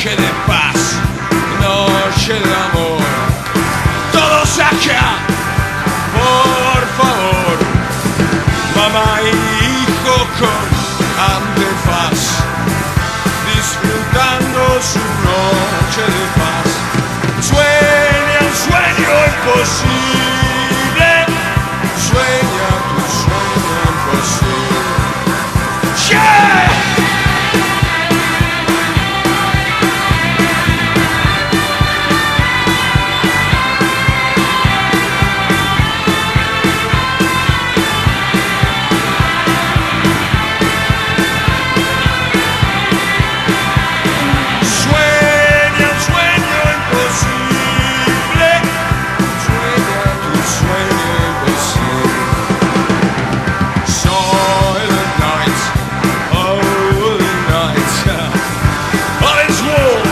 noche de paz, noche de amor. Todos acá, por favor, mamá y hijo con antifaz, disfrutando su noche de paz. Sueña un sueño imposible, sueña tu sueño imposible. Yeah! Silent night, oh the night of its war.